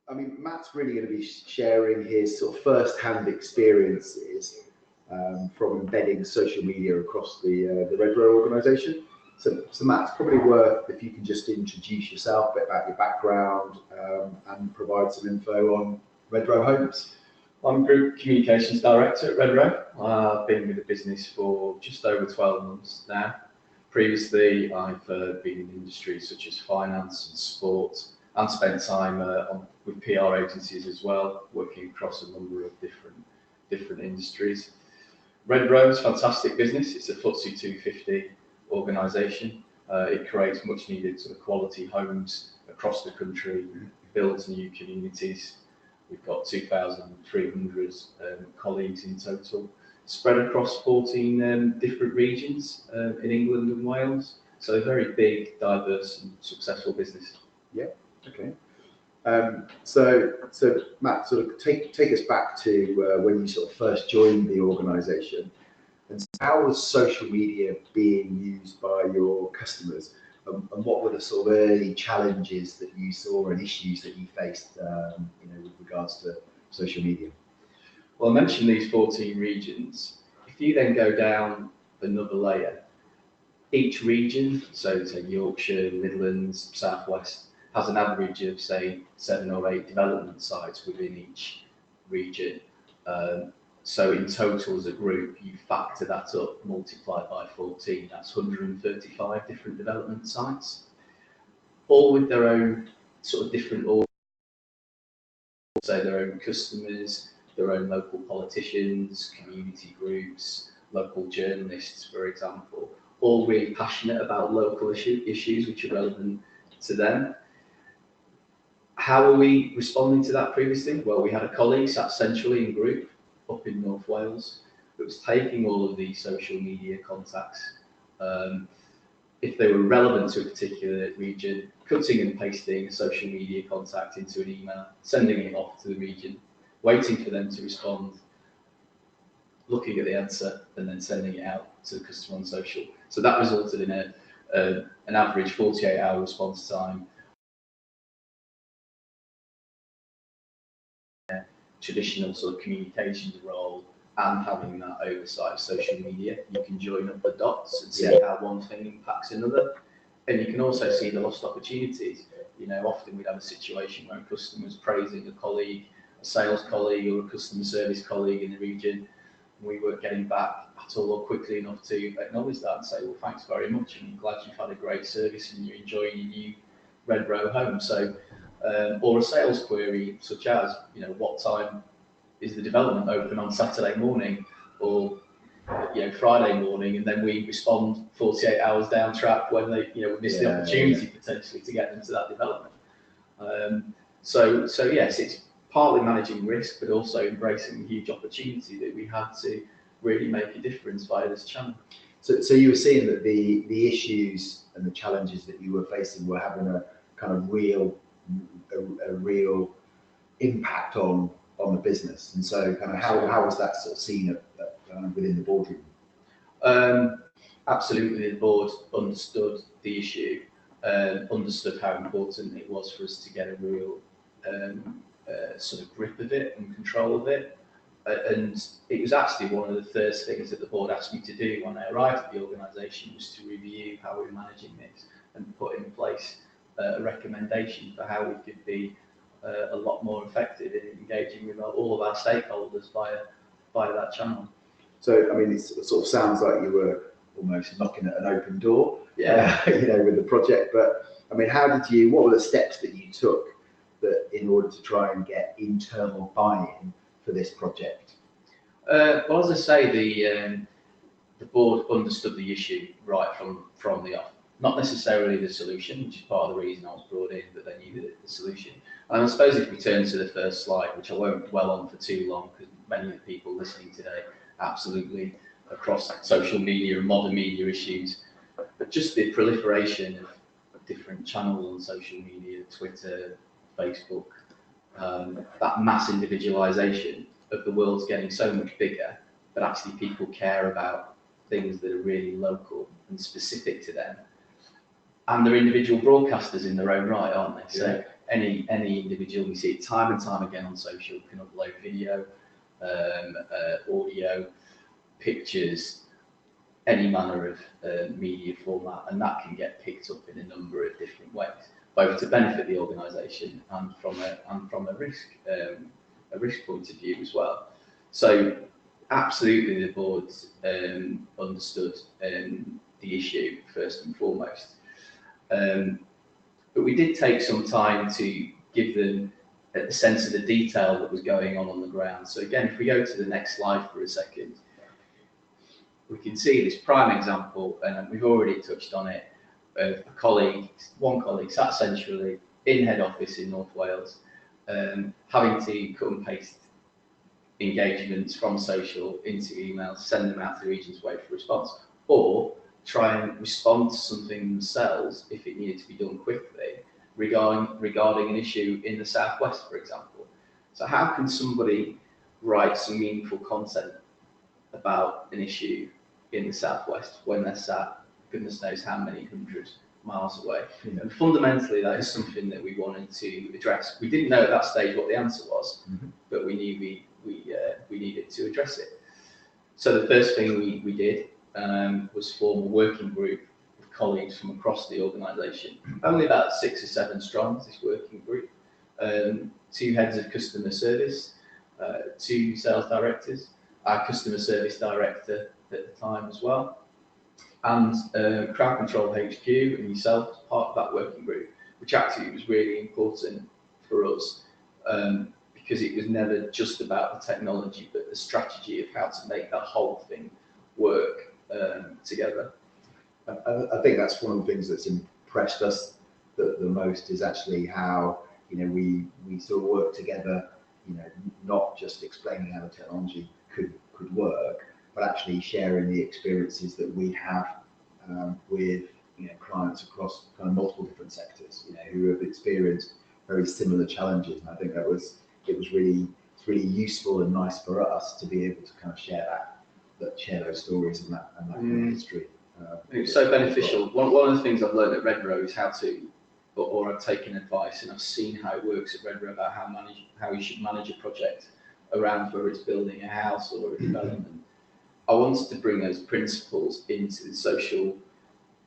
I mean, Matt's really going to be sharing his sort of first-hand experiences from embedding social media across the Redrow organisation. So Matt, it's probably worth if you can just introduce yourself, a bit about your background, and provide some info on Redrow Homes. I'm Group Communications Director at Redrow. I've been with the business for just over 12 months now. Previously, I've been in industries such as finance and sport, and spent time with PR agencies as well, working across a number of different industries. Redrow is a fantastic business. It's a FTSE 250 organisation. It creates much needed sort of quality homes across the country, builds new communities. We've got 2,300 colleagues in total, spread across 14 different regions in England and Wales. So a very big, diverse and successful business. Yeah, okay. So Matt, sort of take us back to when you sort of first joined the organisation, and how was social media being used by your customers, and what were the sort of early challenges that you saw and issues that you faced, with regards to social media? Well, I mentioned these 14 regions. If you then go down another layer, each region, so say Yorkshire, Midlands, South West, has an average of say 7 or 8 development sites within each region. So in total as a group, you factor that up, multiplied by 14, that's 135 different development sites, all with their own sort of different orders, so their own customers, their own local politicians, community groups, local journalists, for example, all really passionate about local issues which are relevant to them. How are we responding to that previously? Well, we had a colleague sat centrally in group up in North Wales that was taking all of these social media contacts, if they were relevant to a particular region, cutting and pasting a social media contact into an email, sending it off to the region, waiting for them to respond, looking at the answer, and then sending it out to the customer on social. So that resulted in an average 48-hour response time. Traditional sort of communications role and having that oversight of social media, you can join up the dots and see how one thing impacts another, and you can also see the lost opportunities. Often we'd have a situation where a customer's praising a colleague, a sales colleague or a customer service colleague in the region, and we weren't getting back at all or quickly enough to acknowledge that and say, well, thanks very much, and I'm glad you've had a great service and you're enjoying your new Redrow home. So or a sales query such as, what time is the development open on Saturday morning or Friday morning, and then we respond 48 hours down track when they miss the opportunity potentially to get them to that development. So yes, it's partly managing risk, but also embracing the huge opportunity that we had to really make a difference via this channel. So you were seeing that the issues and the challenges that you were facing were having a kind of real impact on the business, and so kind of how was that sort of seen within the boardroom? Absolutely, the board understood the issue, understood how important it was for us to get a real sort of grip of it and control of it, and it was actually one of the first things that the board asked me to do when I arrived at the organisation, was to review how we were managing this and put in place a recommendation for how we could be a lot more effective in engaging with all of our stakeholders via that channel. So, I mean, it sort of sounds like you were almost knocking at an open door, with the project. But I mean, what were the steps that you took that in order to try and get internal buy-in for this project? Well, as I say, the board understood the issue right from the off. Not necessarily the solution, which is part of the reason I was brought in, but they needed the solution. And I suppose if we turn to the first slide, which I won't dwell on for too long, because many of the people listening today absolutely across social media and modern media issues, but just the proliferation of different channels on social media, Twitter, Facebook, that mass individualization of the world's getting so much bigger, but actually people care about things that are really local and specific to them. And they're individual broadcasters in their own right, aren't they? So any individual, we see it time and time again on social, can upload video, audio, pictures, any manner of media format, and that can get picked up in a number of different ways, both to benefit the organisation and from a risk point of view as well. So absolutely, the board understood the issue first and foremost, but we did take some time to give them a sense of the detail that was going on the ground. So again, if we go to the next slide for a second, we can see this prime example, and we've already touched on it, of one colleague sat centrally in head office in North Wales, having to cut and paste engagements from social into emails, send them out to the regions, wait for response, or try and respond to something themselves if it needed to be done quickly regarding an issue in the southwest, for example. So how can somebody write some meaningful content about an issue in the southwest when they're sat goodness knows how many hundred miles away? And fundamentally, that is something that we wanted to address. We didn't know at that stage what the answer was, but we knew we needed to address it. So the first thing we did was form a working group of colleagues from across the organisation, only about 6 or 7 strong, this working group, 2 heads of customer service, 2 sales directors, our customer service director at the time as well, and Crowd Control HQ and yourself as part of that working group, which actually was really important for us, because it was never just about the technology, but the strategy of how to make that whole thing work together. I think that's one of the things that's impressed us the most, is actually how, we sort of work together, not just explaining how the technology could work, but actually sharing the experiences that we have with clients across kind of multiple different sectors, who have experienced very similar challenges. And I think it's really useful and nice for us to be able to kind of share those stories and that kind of history. It's so beneficial. One of the things I've learned at Redrow is how to, or I've taken advice and I've seen how it works at Redrow about how you should manage a project around whether it's building a house or a development. I wanted to bring those principles into the social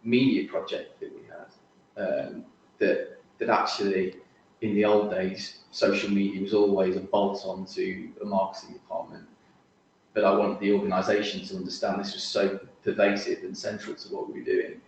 media project that we had. That actually, in the old days, social media was always a bolt-on to a marketing department. But I wanted the organisation to understand this was so pervasive and central to what we were doing.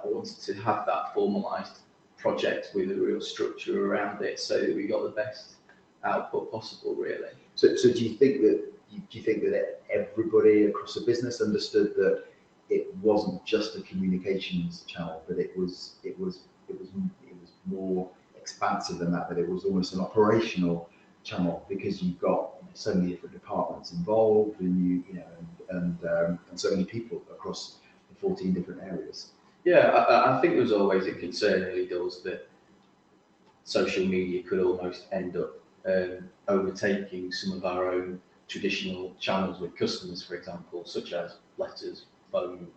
I wanted to have that formalised project with a real structure around it, so that we got the best output possible, really. So do you think that everybody across the business understood that it wasn't just a communications channel, but it was more expansive than that it was almost an operational channel, because you've got so many different departments involved, and and so many people across the 14 different areas? Yeah, I think there was always a concern early doors that social media could almost end up overtaking some of our own traditional channels with customers, for example, such as letters, phone,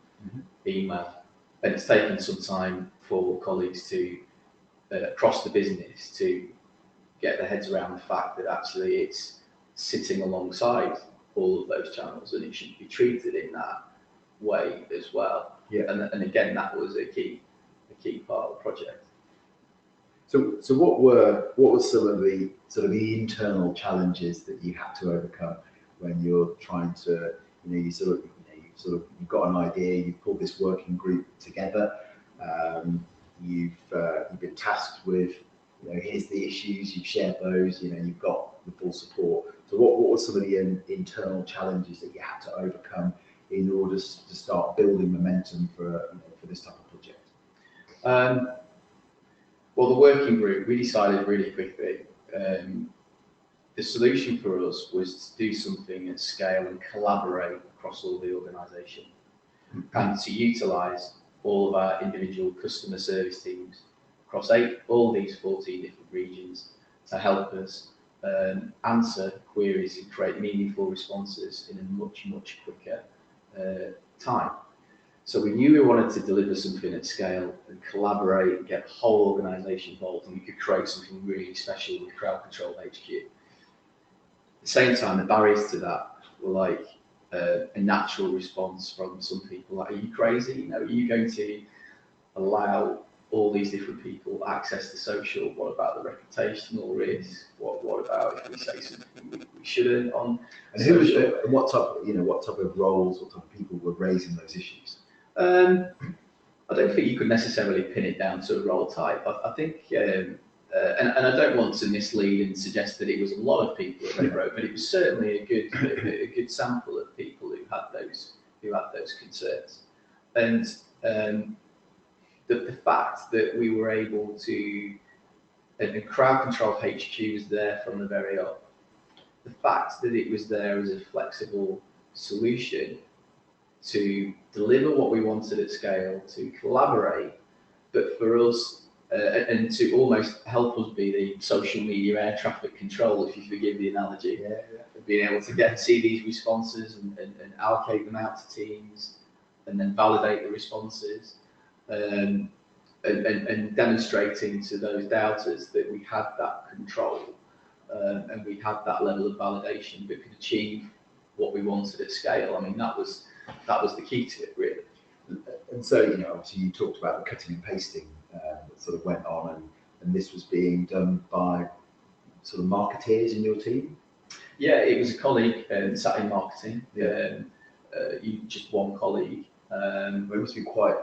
email. And it's taken some time for colleagues to across the business to get their heads around the fact that actually it's sitting alongside all of those channels, and it should be treated in that way as well. Yeah. And again, that was a key part of the project. So what were some of the sort of the internal challenges that you had to overcome when you're trying to, you've got an idea, you've pulled this working group together, you've been tasked with, here's the issues, you've shared those, you've got the full support. So what were some of the internal challenges that you had to overcome in order to start building momentum for this type of project? Well, the working group, we decided really quickly, the solution for us was to do something at scale and collaborate across all the organisation, and to utilise all of our individual customer service teams across all these 14 different regions to help us answer queries and create meaningful responses in a much quicker time. So we knew we wanted to deliver something at scale and collaborate and get the whole organisation involved, and we could create something really special with Crowd Control HQ. At the same time, the barriers to that were like a natural response from some people. Like, are you crazy? You know, are you going to allow all these different people access to social? What about the reputational risk? What about if we say something we shouldn't on? And who was, and what type of roles, what type of people were raising those issues? I don't think you could necessarily pin it down to a role type. I think, and I don't want to mislead and suggest that it was a lot of people at Redrow, but it was certainly a good sample of people who had those concerns. And the fact that we were able to, and Crowd Control HQ was there from the very up. The fact that it was there as a flexible solution to deliver what we wanted at scale, to collaborate, but for us, and to almost help us be the social media air traffic control, if you forgive the analogy, of being able to see these responses and allocate them out to teams, and then validate the responses, and demonstrating to those doubters that we had that control, and we had that level of validation that could achieve what we wanted at scale. I mean, that was the key to it, really. And so, obviously you talked about the cutting and pasting that sort of went on, and this was being done by sort of marketeers in your team? Yeah, it was a colleague sat in marketing, just one colleague. It must be quite,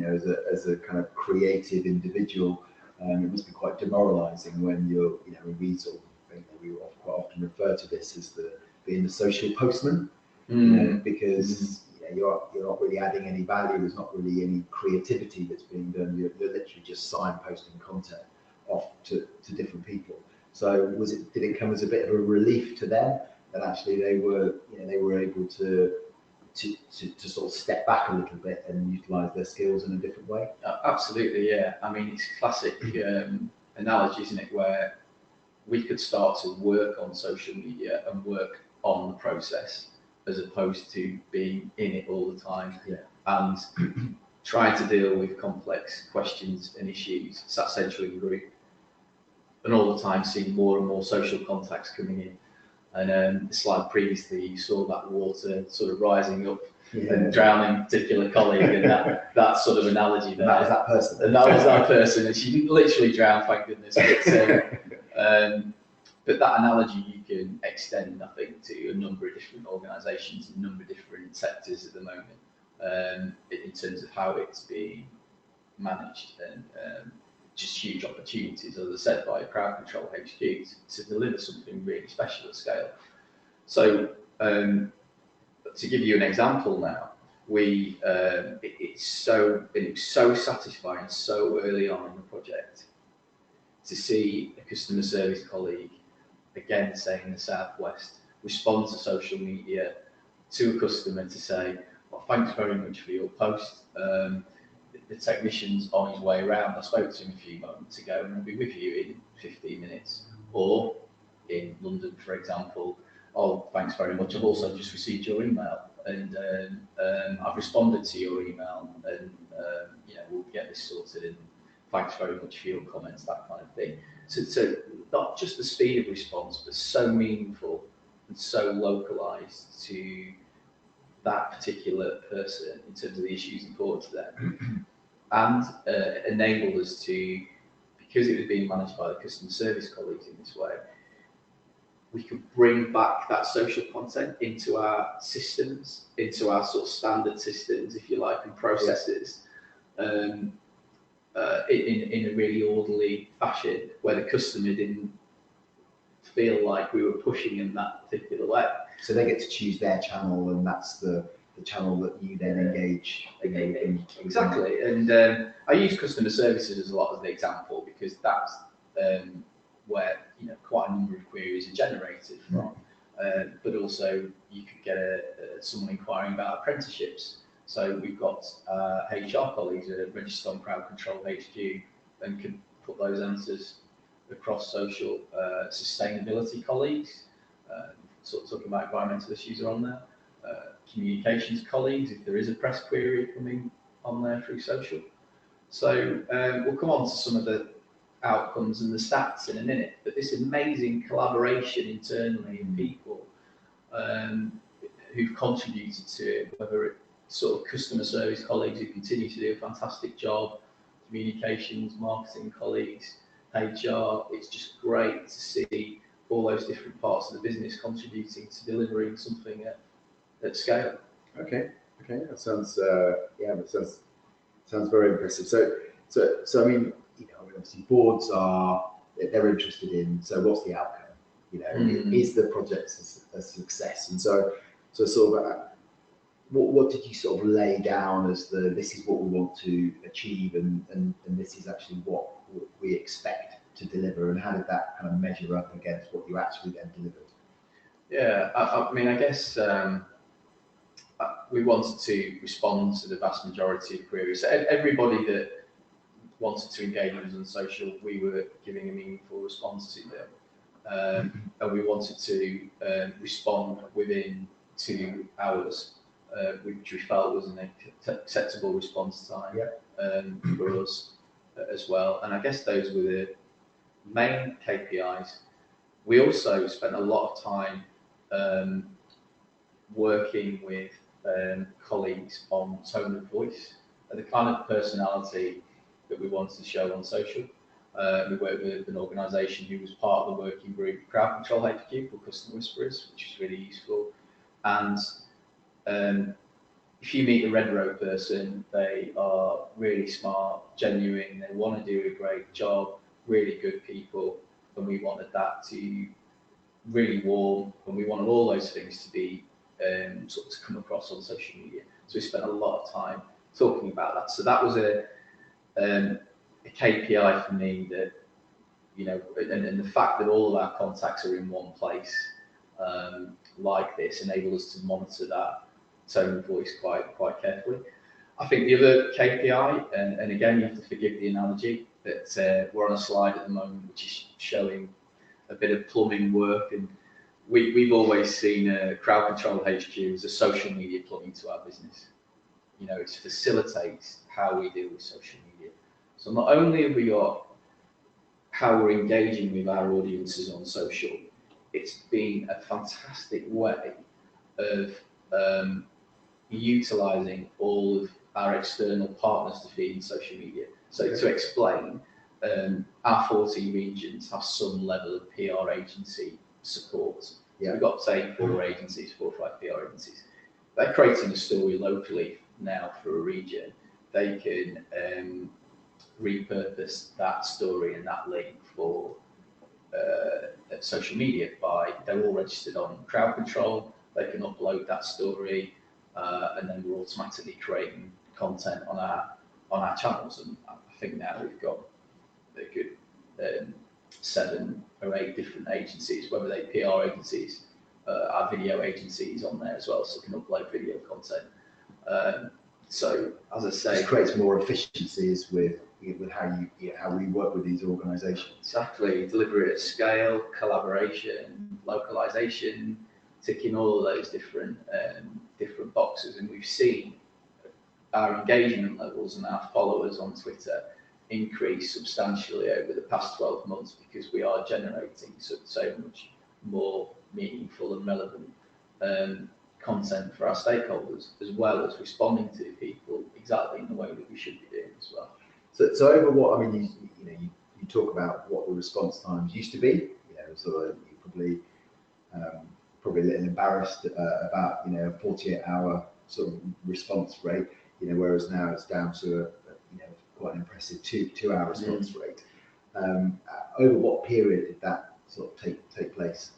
as a kind of creative individual, it must be quite demoralising when you're, when we sort of, we quite often refer to this as being the social postman, because you're not really adding any value. There's not really any creativity that's being done. You're literally just signposting content off to different people. So did it come as a bit of a relief to them that actually they were able to sort of step back a little bit and utilise their skills in a different way? Absolutely, yeah. I mean, it's a classic analogy, isn't it, where we could start to work on social media and work on the process as opposed to being in it all the time and trying to deal with complex questions and issues sat centrally in the group, and all the time seeing more and more social contacts coming in. And the slide previously, you saw that water sort of rising up and drowning a particular colleague, and that sort of analogy there. That was that person. And that was that person, and she didn't literally drown, thank goodness. But that analogy you can extend, I think, to a number of different organisations, a number of different sectors at the moment, in terms of how it's being managed, and just huge opportunities, as I said, by Crowd Control HQ to deliver something really special at scale. So to give you an example now, it was so satisfying so early on in the project to see a customer service colleague, again, say in the Southwest, respond to social media to a customer to say, well, thanks very much for your post. The technician's on his way around. I spoke to him a few moments ago and I'll be with you in 15 minutes. Or in London, for example, oh, thanks very much. I've also just received your email and I've responded to your email, and we'll get this sorted, and thanks very much for your comments, that kind of thing. So not just the speed of response, but so meaningful and so localised to that particular person in terms of the issues important to them, and enabled us to, because it was being managed by the customer service colleagues in this way, we could bring back that social content into our systems, into our sort of standard systems, if you like, and processes, in a really orderly fashion, where the customer didn't feel like we were pushing in that particular way. So they get to choose their channel, and that's the channel that you then engage in. Exactly. And I use customer services as a lot as the example, because that's where quite a number of queries are generated from. But also you could get someone inquiring about apprenticeships. So we've got HR colleagues that are registered on Crowd Control HQ and can put those answers across social. Sustainability colleagues, sort of talking about environmental issues, are on there. communications colleagues if there is a press query coming on there through social. So we'll come on to some of the outcomes and the stats in a minute, but this amazing collaboration internally in people who've contributed to it, whether it's sort of customer service colleagues who continue to do a fantastic job, communications, marketing colleagues, HR, it's just great to see all those different parts of the business contributing to delivering something at scale. Okay, that sounds sounds very impressive. So I mean, obviously boards they're interested in. So what's the outcome? Is the project a success? And so sort of what did you sort of lay down as this is what we want to achieve, and this is actually what we expect to deliver, and how did that kind of measure up against what you actually then delivered? Yeah, I mean, I guess we wanted to respond to the vast majority of queries. So everybody that wanted to engage with us on social, we were giving a meaningful response to them. And we wanted to respond within 2 hours, which we felt was an acceptable response time for us as well. And I guess those were the main KPIs. We also spent a lot of time working with colleagues on tone of voice and the kind of personality that we wanted to show on social. We worked with an organisation who was part of the working group, Crowd Control HQ, called Customer Whisperers, which was really useful. And if you meet a Redrow person, they are really smart, genuine, they want to do a great job, really good people, and we wanted that to really warm, and we wanted all those things to be sort of to come across on social media. So we spent a lot of time talking about that. So that was a KPI for me that, and the fact that all of our contacts are in one place like this enabled us to monitor that tone of voice quite carefully. I think the other KPI, and again, you have to forgive the analogy, that we're on a slide at the moment which is showing a bit of plumbing work, and we've always seen Crowd Control HQ as a social media plumbing to our business. It facilitates how we deal with social media. So not only have we got how we're engaging with our audiences on social, it's been a fantastic way of utilising all of our external partners to feed in social media. So to explain, our 40 regions have some level of PR agency support. Yeah. We've got, say, 4 or 5 PR agencies. They're creating a story locally now for a region. They can repurpose that story and that link for social media they're all registered on Crowd Control. They can upload that story, and then we're automatically creating content on our channels. And I think now we've got a good 7 or 8 different agencies, whether they PR agencies, our video agencies on there as well, so we can upload video content. So as I say, it creates more efficiencies with how we work with these organisations. Exactly, delivery at scale, collaboration, localization, ticking all of those different boxes. And we've seen our engagement levels and our followers on Twitter increase substantially over the past 12 months because we are generating so much more meaningful and relevant content for our stakeholders, as well as responding to people exactly in the way that we should be doing as well. So over what, I mean, you talk about what the response times used to be, so you're probably a little embarrassed about, a 48-hour sort of response rate, whereas now it's down to a quite an impressive 2-hour response rate. Over what period did that sort of take place?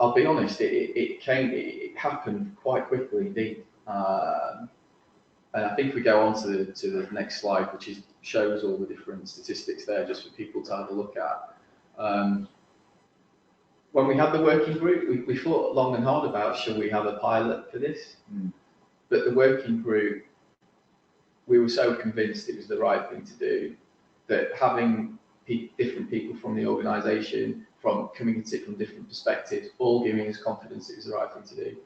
I'll be honest, it happened quite quickly indeed. And I think we go on to the next slide, which shows all the different statistics there, just for people to have a look at. When we had the working group, we thought long and hard about, should we have a pilot for this? But the working group, we were so convinced it was the right thing to do, that having different people from from the organisation, from coming at it from different perspectives, all giving us confidence it was the right thing to do.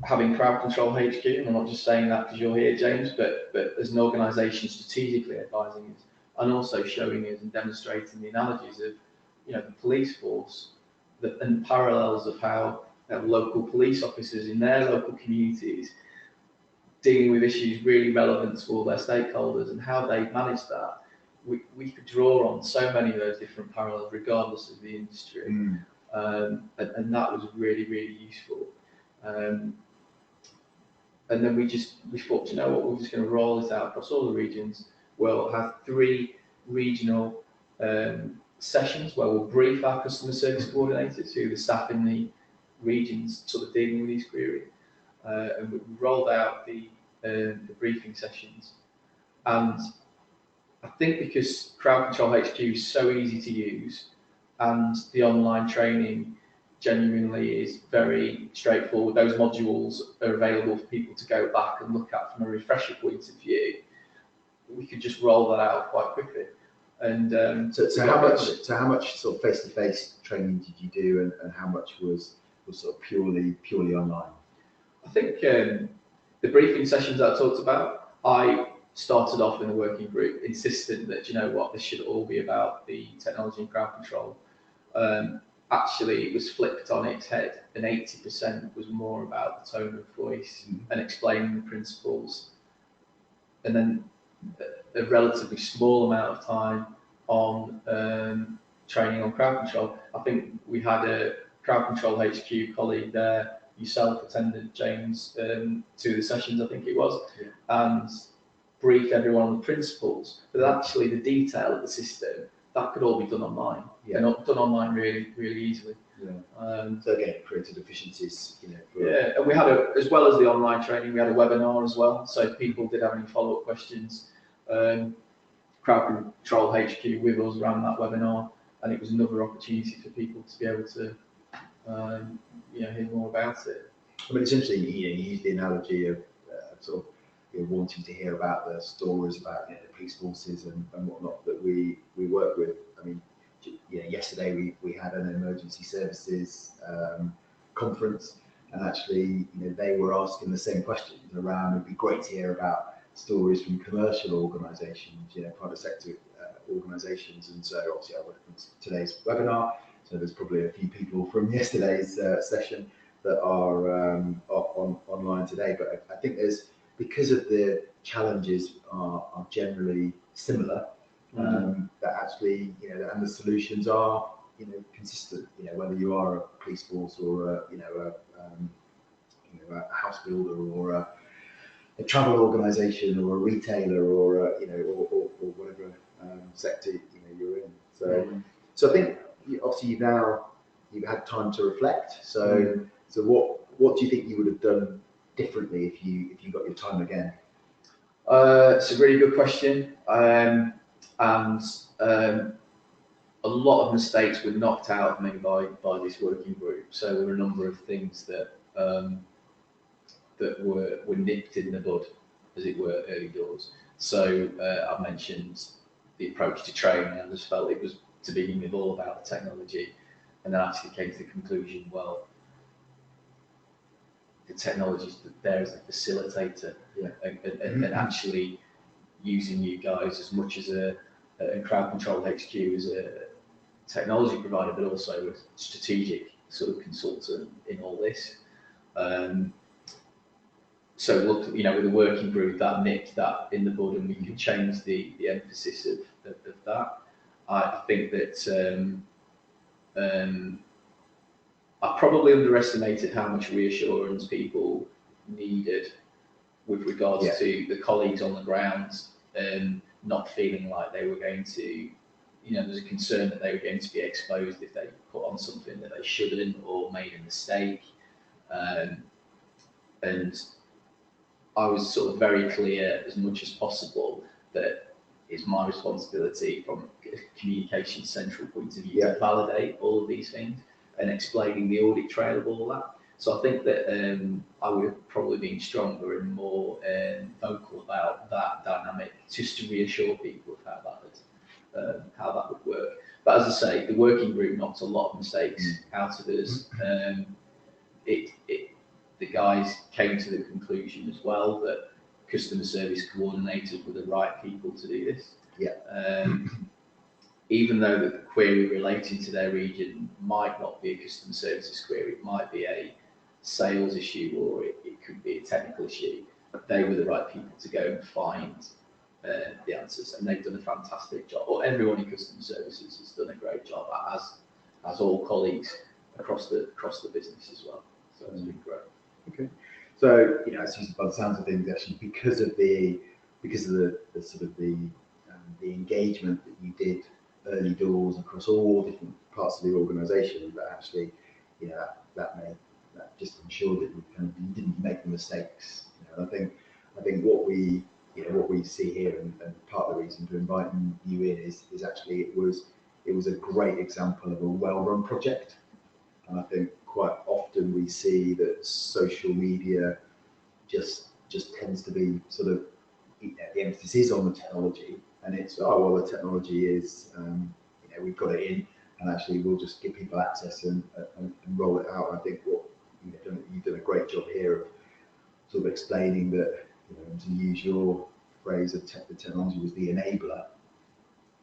Having crowd control HQ, and I'm not just saying that because you're here, James, but as an organisation strategically advising us, and also showing us and demonstrating the analogies of, the police force, and parallels of how local police officers in their local communities dealing with issues really relevant to all their stakeholders and how they manage that. We could draw on so many of those different parallels regardless of the industry. And that was really, really useful. And then we thought, we're just going to roll this out across all the regions. We'll have 3 regional sessions where we'll brief our customer service coordinators, who are the staff in the regions sort of dealing with these queries. And we rolled out the briefing sessions. And I think because Crowd Control HQ is so easy to use, and the online training genuinely is very straightforward, those modules are available for people to go back and look at from a refresher point of view, we could just roll that out quite quickly. And so how much sort of face-to-face training did you do, and how much was sort of purely online? I think the briefing sessions that I talked about, I started off in the working group insisting that, this should all be about the technology and crowd control. Actually, it was flipped on its head, and 80% was more about the tone of voice and explaining the principles, and then a relatively small amount of time on training on crowd control. I think we had a crowd control HQ colleague there. Yourself attended, James, 2 of the sessions, I think it was, and briefed everyone on the principles. But actually, the detail of the system, that could all be done online, and done online really, really easily. So again, it created efficiencies, and we had as well as the online training, we had a webinar as well. So if people did have any follow-up questions, Crowd Control HQ with us ran that webinar, and it was another opportunity for people to be able to hear more about it. I mean, it's interesting, you use the analogy of sort of wanting to hear about the stories about the police forces and whatnot that we work with. I mean, yesterday we had an emergency services conference, and actually, they were asking the same questions around. It'd be great to hear about stories from commercial organisations, private sector organisations, and so obviously I referenced today's webinar. So there's probably a few people from yesterday's session that are online today. But I think because of the challenges are generally similar, that actually, and the solutions are, consistent. Whether you are a police force or a house builder or a travel organisation or a retailer or or whatever sector you're in. So I think obviously you've had time to reflect. So what do you think you would have done differently if you got your time again? It's a really good question, and a lot of mistakes were knocked out of me by this working group. So there were a number of things that that were nipped in the bud, as it were, early doors. So I mentioned the approach to training. I just felt it was to begin with all about the technology, and then actually came to the conclusion, well, the technology is there as a facilitator, and actually using you guys as much as a Crowd Control HQ as a technology provider, but also a strategic sort of consultant in all this. So look, with the working group, that nipped that in the bud, and we could change the emphasis of that. I think that I probably underestimated how much reassurance people needed with regards to the colleagues on the ground, not feeling like they were going to, there's a concern that they were going to be exposed if they put on something that they shouldn't or made a mistake. And I was sort of very clear as much as possible that it's my responsibility from a communication central point of view to validate all of these things and explaining the audit trail of all that. So I think that I would have probably been stronger and more vocal about that dynamic, just to reassure people of how that how that would work. But as I say, the working group knocked a lot of mistakes out of us. The guys came to the conclusion as well that customer service coordinators were the right people to do this. Yeah. Even though the query relating to their region might not be a customer services query, it might be a sales issue, or it could be a technical issue, they were the right people to go and find the answers, and they've done a fantastic job. Or everyone in customer services has done a great job, as all colleagues across the business as well. So it's been great. Okay. So, you know, as by the sounds of things, actually, because of the sort of the engagement that you did early doors across all different parts of the organisation, that actually, you know, that just ensured that you didn't make the mistakes. You know, I think what we see here, and part of the reason for inviting you in is actually it was a great example of a well-run project. And I think quite often we see that social media just tends to be sort of, you know, the emphasis is on the technology, and it's, oh well, the technology is, you know, we've got it in, and actually we'll just give people access and roll it out. I think what you've done a great job here of sort of explaining that, you know, to use your phrase, the technology was the enabler,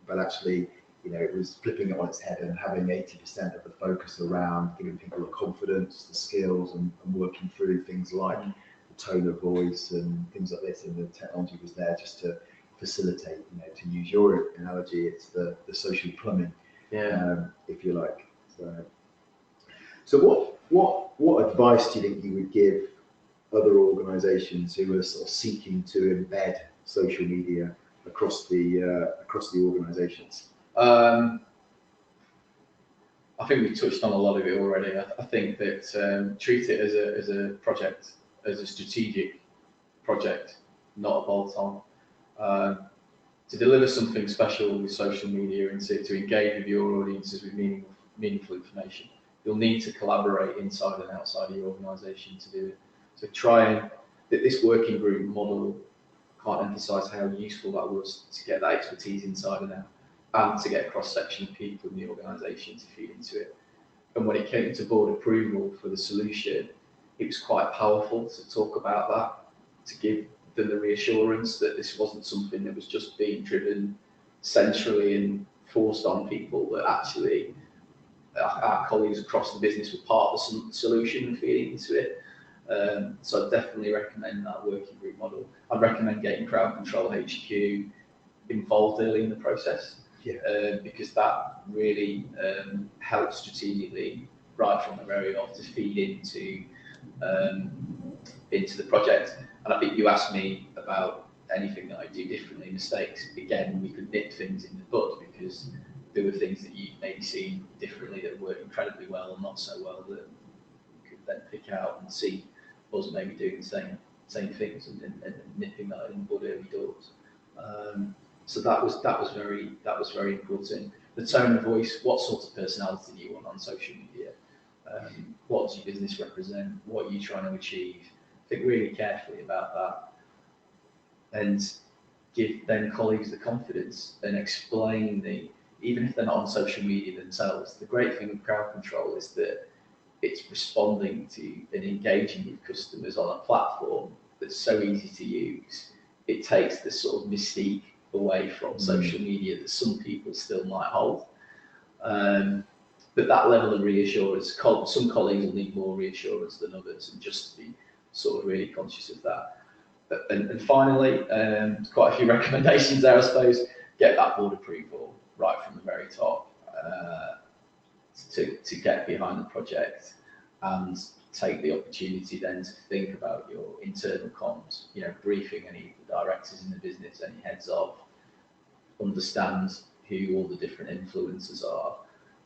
but actually, you know, it was flipping it on its head and having 80% of the focus around giving people the confidence, the skills, and working through things like the tone of voice and things like this. And the technology was there just to facilitate, you know, to use your analogy, it's the social plumbing, if you like. So what advice do you think you would give other organisations who are sort of seeking to embed social media across the organisations? I think we've touched on a lot of it already. I think that treat it as a project, as a strategic project, not a bolt-on. To deliver something special with social media and to engage with your audiences with meaningful information, you'll need to collaborate inside and outside of your organisation to do it. So this working group model, can't emphasise how useful that was to get that expertise inside and out, and to get a cross-section of people in the organisation to feed into it. And when it came to board approval for the solution, it was quite powerful to talk about that, to give them the reassurance that this wasn't something that was just being driven centrally and forced on people, that actually our colleagues across the business were part of the solution and feeding into it. So I definitely recommend that working group model. I'd recommend getting Crowd Control HQ involved early in the process, because that really helps strategically right from the very off to feed into the project. And I think you asked me about anything that I do differently, mistakes. Again, we could nip things in the bud, because there were things that you maybe seen differently that work incredibly well and not so well, that you could then pick out and see us maybe doing the same things and nipping that in the bud early doors. So that was very important. The tone of voice, what sort of personality do you want on social media? What does your business represent? What are you trying to achieve? Think really carefully about that, and give then colleagues the confidence and explain even if they're not on social media themselves. The great thing with Crowd Control is that it's responding to and engaging with customers on a platform that's so easy to use. It takes the sort of mystique away from social media that some people still might hold. But that level of reassurance, some colleagues will need more reassurance than others, and just to be sort of really conscious of that. And finally, quite a few recommendations there, I suppose. Get that board approval right from the very top, to get behind the project, and take the opportunity then to think about your internal comms, you know, briefing any of the directors in the business, any heads of, understand who all the different influencers are,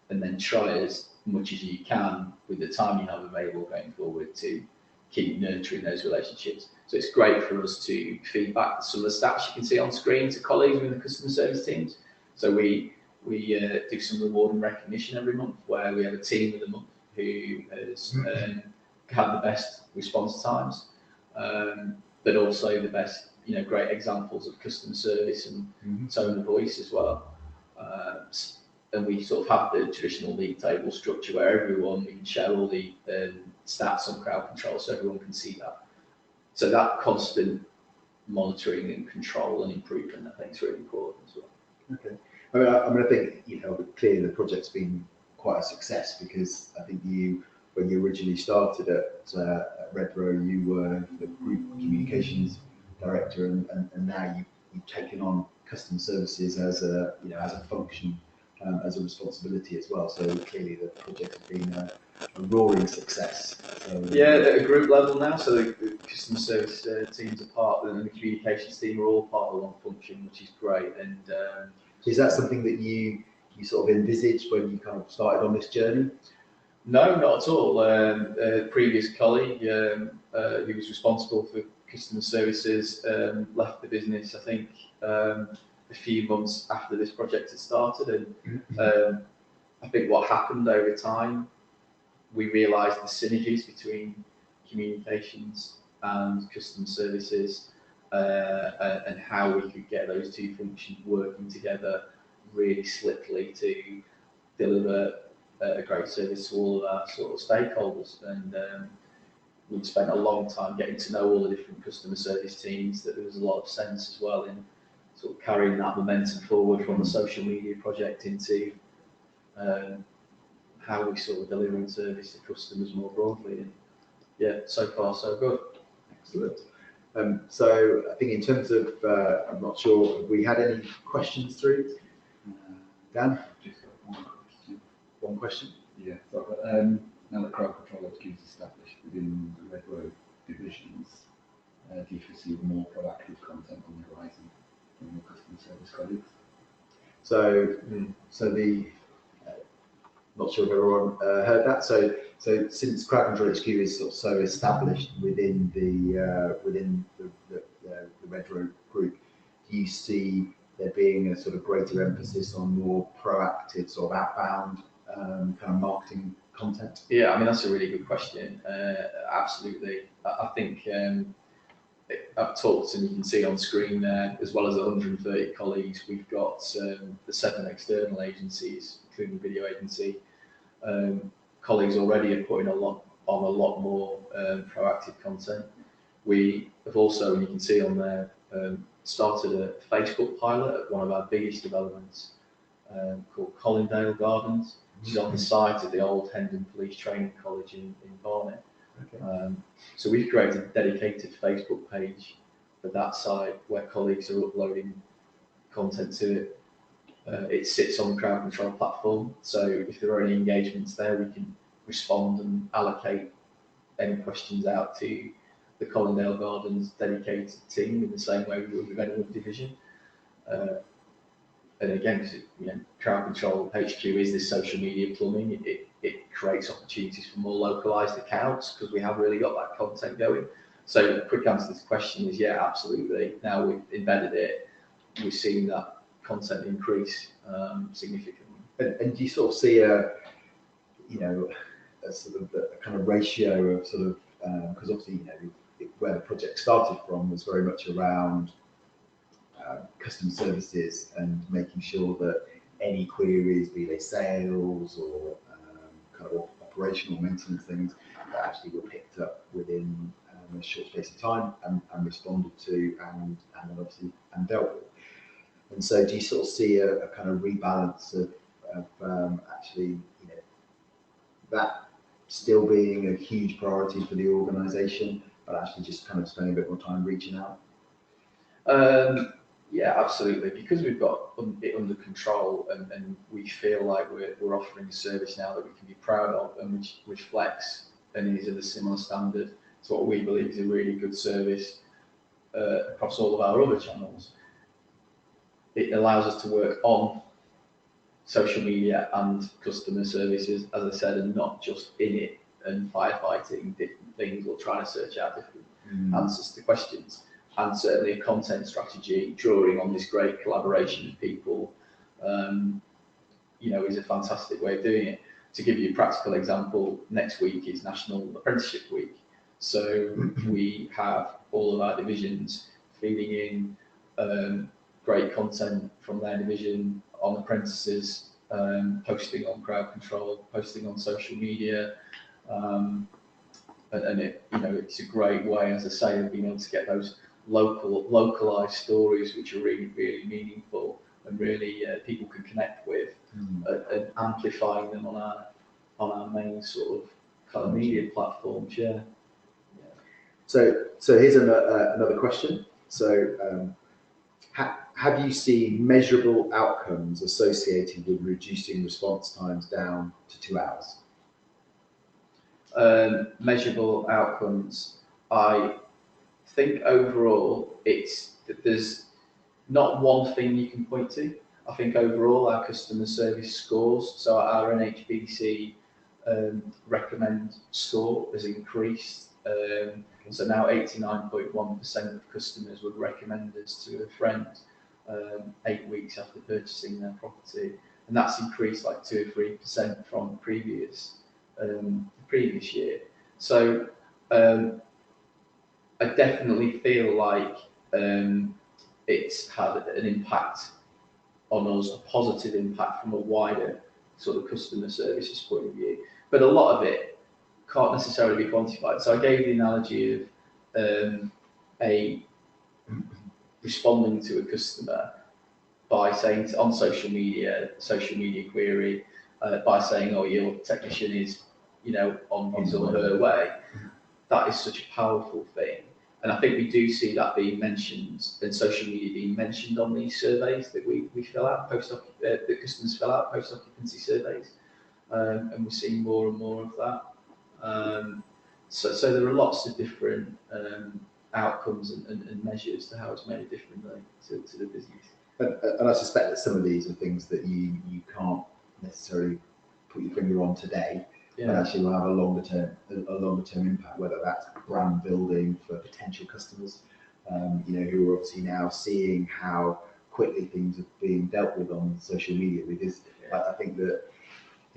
and then try as much as you can with the time you have available going forward to keep nurturing those relationships. So it's great for us to feed back some of the stats you can see on screen to colleagues within the customer service teams. So we do some reward and recognition every month, where we have a team of the month who has had the best response times, but also the best, you know, great examples of customer service and tone of voice as well. And we sort of have the traditional league table structure where everyone, we can share all the stats on crowd control so everyone can see that. So that constant monitoring and control and improvement, I think, is really important as well. Okay. I mean, I think, clearly the project's been quite a success, because I think when you originally started at Redrow, you were the group communications director, and now you've taken on customer services as a function, as a responsibility as well. So clearly the project has been a roaring success. So, yeah, at a group level now, so the customer service teams are part, and the communications team are all part of one function, which is great. And is that something that you sort of envisaged when you kind of started on this journey? No, not at all. A previous colleague who was responsible for customer services left the business, I think, a few months after this project had started. And I think what happened over time, we realised the synergies between communications and customer services, and how we could get those two functions working together really slickly to deliver a great service to all of our sort of stakeholders. And we'd spent a long time getting to know all the different customer service teams, that there was a lot of sense as well in sort of carrying that momentum forward from the social media project into how we sort of delivering service to customers more broadly. And yeah, so far so good. Excellent. So I think in terms of, I'm not sure, have we had any questions through? Dan? Just got one question. One question? Yeah. So, now that crowd control HQ is established within the Redrow divisions, do you foresee more proactive content on the horizon from your customer service colleagues? So the not sure if everyone heard that. So since crowd control HQ is sort of so established within the Redrow group, do you see there being a sort of greater emphasis on more proactive sort of outbound kind of marketing content? Yeah, I mean, that's a really good question. Absolutely. I think I've talked, and you can see on screen there, as well as 130 colleagues, we've got the 7 external agencies, including the video agency. Colleagues already are putting a lot more proactive content. We have also, and you can see on there, started a Facebook pilot at one of our biggest developments called Colindale Gardens, which is on the site of the old Hendon Police Training College in Barnet. Okay. So we've created a dedicated Facebook page for that site where colleagues are uploading content to it. It sits on the crowd control platform, so if there are any engagements there, we can respond and allocate any questions out to the Colindale Gardens dedicated team in the same way we would with any other division. And again, crowd control HQ is this social media plumbing. It creates opportunities for more localized accounts because we have really got that content going. So the quick answer to this question is yeah, absolutely. Now we've embedded it, we've seen that content increase significantly. And do you sort of see a sort of a kind of ratio of sort of, because obviously, where the project started from was very much around customer services and making sure that any queries, be they sales or kind of operational maintenance things, that actually were picked up within a short space of time and responded to and obviously dealt with. And so do you sort of see a kind of rebalance of actually, that still being a huge priority for the organisation, but actually just kind of spending a bit more time reaching out? Yeah, absolutely. Because we've got it under control and we feel like we're offering a service now that we can be proud of and which reflects and is of a similar standard to what we believe is a really good service across all of our other channels. It allows us to work on social media and customer services, as I said, and not just in it and firefighting different things or trying to search out different answers to questions. And certainly a content strategy, drawing on this great collaboration of people, is a fantastic way of doing it. To give you a practical example, next week is National Apprenticeship Week. So we have all of our divisions feeding in great content from their division on the premises, posting on crowd control, posting on social media, and it, it's a great way, as I say, of being able to get those localized stories which are really, really meaningful and really people can connect with, and amplifying them on our main sort of kind of media platforms. Yeah. So here's another question. So have you seen measurable outcomes associated with reducing response times down to 2 hours? Measurable outcomes. I think overall there's not one thing you can point to. I think overall our customer service scores, so our NHBC recommend score has increased. So now 89.1% of customers would recommend us to a friend 8 weeks after purchasing their property, and that's increased like 2 or 3% from previous year. So I definitely feel like it's had an impact on us, a positive impact from a wider sort of customer services point of view. But a lot of it can't necessarily be quantified. So I gave the analogy of responding to a customer by saying on social media query, by saying, "Oh, your technician is, on his or her way." That is such a powerful thing. And I think we do see that being mentioned, and social media being mentioned on these surveys that we fill out, that customers fill out, post-occupancy surveys. And we're seeing more and more of that. So there are lots of different outcomes and measures to how it's made differently to the business. And I suspect that some of these are things that you can't necessarily put your finger on today, but actually will have a longer term impact, whether that's brand building for potential customers, who are obviously now seeing how quickly things are being dealt with on social media. Because I think that,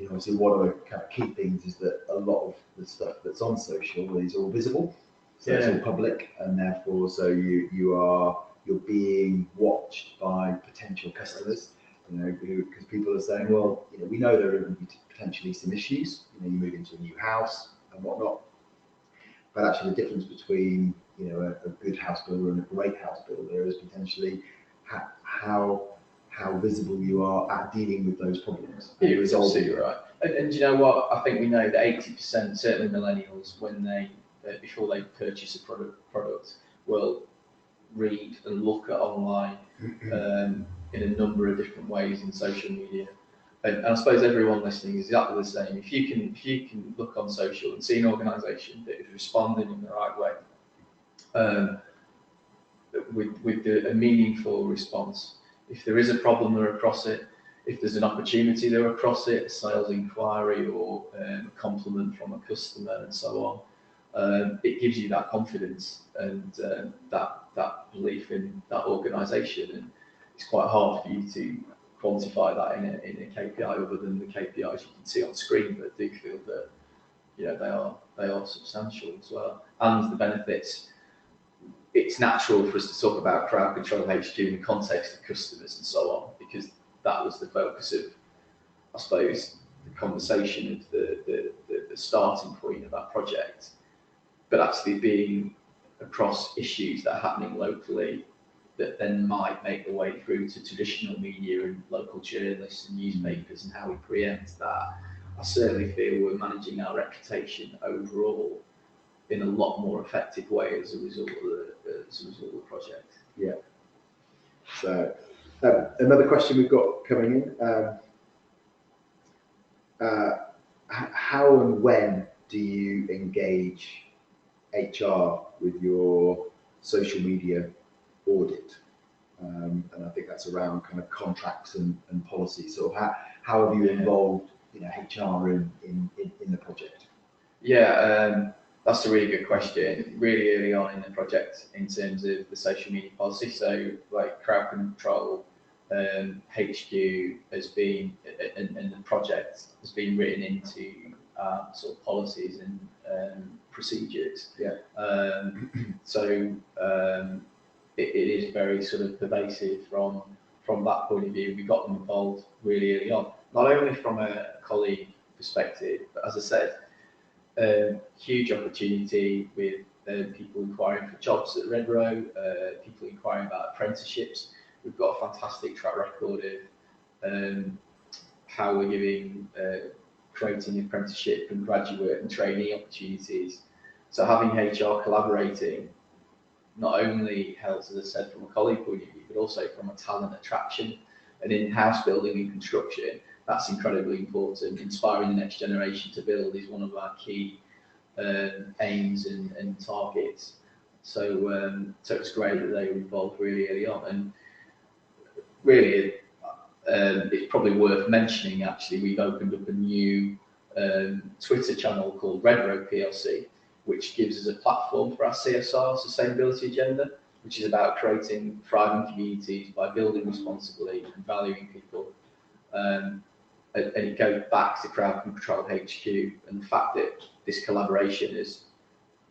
obviously one of the kind of key things is that a lot of the stuff that's on social is all visible, so it's all public, and therefore you're being watched by potential customers. Because people are saying, well, we know there are going to be potentially some issues. You move into a new house and whatnot, but actually the difference between a good house builder and a great house builder is potentially how visible you are at dealing with those problems. You're absolutely right. And you know what? I think we know that 80%, certainly millennials, when before they purchase a product, will read and look at online in a number of different ways in social media. And I suppose everyone listening is exactly the same. If you can look on social and see an organisation that is responding in the right way, with a meaningful response. If there is a problem, they're across it. If there's an opportunity, they're across it, a sales inquiry or a compliment from a customer and so on. It gives you that confidence and that belief in that organisation. And it's quite hard for you to quantify that in a KPI other than the KPIs you can see on screen, but I do feel that they are substantial as well. And the benefits. It's natural for us to talk about crowd control HQ in the context of customers and so on, because that was the focus of, I suppose, the conversation of the starting point of that project. But actually being across issues that are happening locally that then might make their way through to traditional media and local journalists and newspapers and how we preempt that, I certainly feel we're managing our reputation overall in a lot more effective way as a result of the project. Yeah. So another question we've got coming in: how and when do you engage HR with your social media audit? And I think that's around kind of contracts and policy. So how have you involved HR in the project? Yeah. That's a really good question. Really early on in the project, in terms of the social media policy, so like crowd control, HQ has been, and the project has been written into sort of policies and procedures. Yeah. So it is very sort of pervasive from from that point of view, we got them involved really early on, not only from a colleague perspective, but as I said, huge opportunity with people inquiring for jobs at Redrow, people inquiring about apprenticeships. We've got a fantastic track record of how we're giving, creating apprenticeship and graduate and trainee opportunities. So having HR collaborating not only helps, as I said, from a colleague point of view, but also from a talent attraction and in-house building and construction. That's incredibly important. Inspiring the next generation to build is one of our key aims and targets. So, so it's great that they were involved really early on. And really, it's probably worth mentioning, actually, we've opened up a new Twitter channel called Redrow PLC, which gives us a platform for our CSR sustainability agenda, which is about creating thriving communities by building responsibly and valuing people. And it goes back to Crowd Control HQ, and the fact that this collaboration has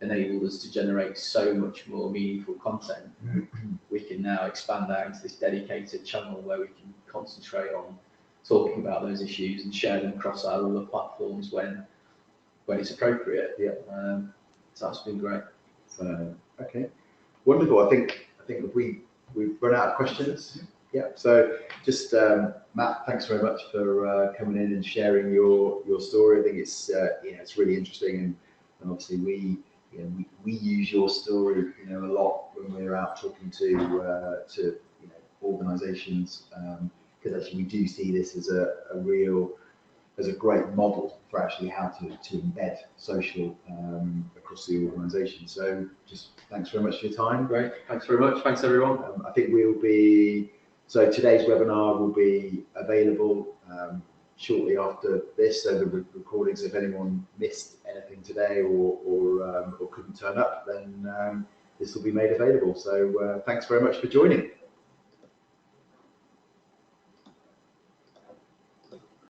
enabled us to generate so much more meaningful content. We can now expand out into this dedicated channel where we can concentrate on talking about those issues and share them across our other platforms when it's appropriate. Yeah. So that's been great. So, okay, wonderful. I think we've run out of questions. Yeah. So just Matt, thanks very much for coming in and sharing your story. I think it's it's really interesting, and obviously we use your story a lot when we're out talking to organisations, because actually we do see this as a great model for actually how to embed social across the organisation. So just thanks very much for your time. Great, thanks very much. Thanks everyone. I think today's webinar will be available shortly after this, so the recordings, if anyone missed anything today or couldn't turn up, then this will be made available. So thanks very much for joining.